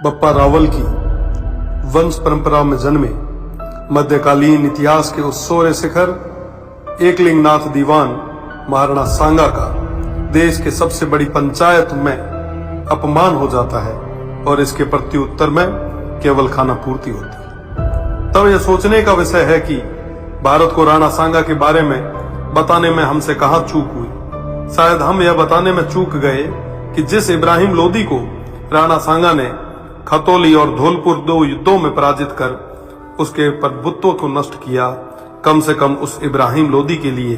बप्पा रावल की वंश परंपरा में जन्मे मध्यकालीन इतिहास के उस सोरे शिखर एकलिंगनाथ दीवान महाराणा सांगा का देश के सबसे बड़ी पंचायत में अपमान हो जाता है और इसके प्रत्युत्तर में केवल खाना पूर्ति होती है। तब यह सोचने का विषय है कि भारत को राणा सांगा के बारे में बताने में हमसे कहां चूक हुई। शायद हम यह बताने में चूक गए कि जिस इब्राहिम लोदी को राणा सांगा ने खतौली और धौलपुर 2 युद्धों में पराजित कर उसके प्रभुत्व को नष्ट किया, कम से कम उस इब्राहिम लोदी के लिए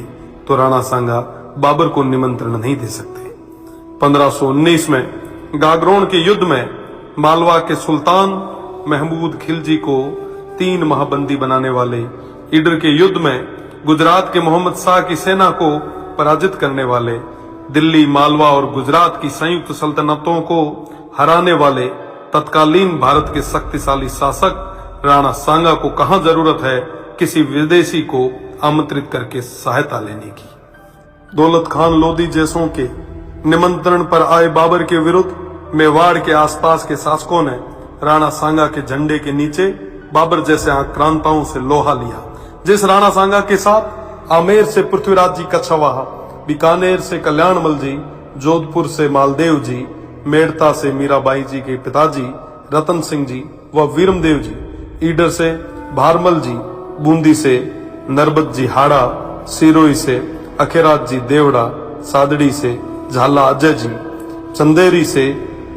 तो राणा सांगा बाबर को निमंत्रण नहीं दे सकते। 1519 में गागरोन के युद्ध में मालवा के सुल्तान महमूद खिलजी को 3 माह बंदी बनाने वाले, ईडर के युद्ध में गुजरात के मोहम्मद शाह की सेना को पराजित करने वाले, दिल्ली, मालवा और गुजरात की संयुक्त सल्तनतों को हराने वाले तत्कालीन भारत के शक्तिशाली शासक राणा सांगा को कहां जरूरत है किसी विदेशी को आमंत्रित करके सहायता लेने की। दौलत खान लोदी जैसों के निमंत्रण पर आए बाबर के विरुद्ध मेवाड़ के आसपास के शासकों ने राणा सांगा के झंडे के नीचे बाबर जैसे आक्रांताओं से लोहा लिया। जिस राणा सांगा के साथ आमेर से पृथ्वीराज जी कछवाहा, बीकानेर से कल्याणमल जी, जोधपुर से मालदेव जी, मेड़ता से मीराबाई जी के पिताजी रतन सिंह जी व वीरमदेव जी, ईडर से भारमल जी, बूंदी से नरबत जी हाड़ा, सिरोही से अखेराज जी देवड़ा, सादड़ी से झाला अजय जी, चंदेरी से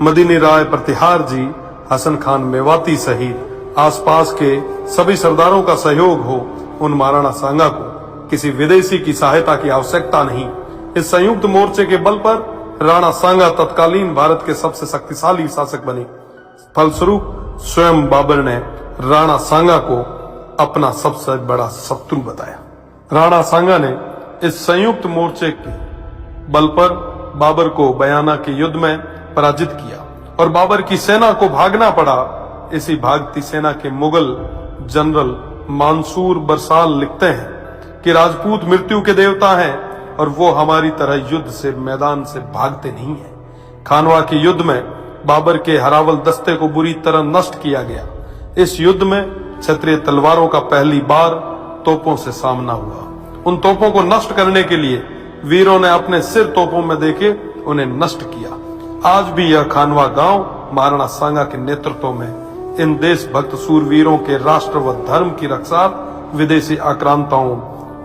मदीनी राय प्रतिहार जी, हसन खान मेवाती सहित आसपास के सभी सरदारों का सहयोग हो, उन महाराणा सांगा को किसी विदेशी की सहायता की आवश्यकता नहीं। इस संयुक्त मोर्चे के बल पर राणा सांगा तत्कालीन भारत के सबसे शक्तिशाली शासक बने। फलस्वरूप स्वयं बाबर ने राणा सांगा को अपना सबसे बड़ा शत्रु बताया। राणा सांगा ने इस संयुक्त मोर्चे के बल पर बाबर को बयाना के युद्ध में पराजित किया और बाबर की सेना को भागना पड़ा। इसी भागती सेना के मुगल जनरल मंसूर बरसाल लिखते हैं कि राजपूत मृत्यु के देवता हैं और वो हमारी तरह युद्ध से मैदान से भागते नहीं हैं। खानवा के युद्ध में बाबर के हरावल दस्ते को बुरी तरह नष्ट किया गया। इस युद्ध में क्षत्रिय तलवारों का पहली बार तोपों से सामना हुआ। उन तोपों को नष्ट करने के लिए वीरों ने अपने सिर तोपों में देके उन्हें नष्ट किया। आज भी यह खानवा गांव महाराणा सांगा के नेतृत्व में इन देशभक्त सूरवीरों के राष्ट्र व धर्म की रक्षा विदेशी आक्रांताओं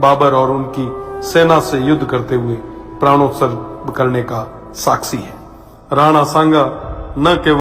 बाबर और उनकी सेना से युद्ध करते हुए प्राणोत्सर्ग करने का साक्षी है। राणा सांगा न केवल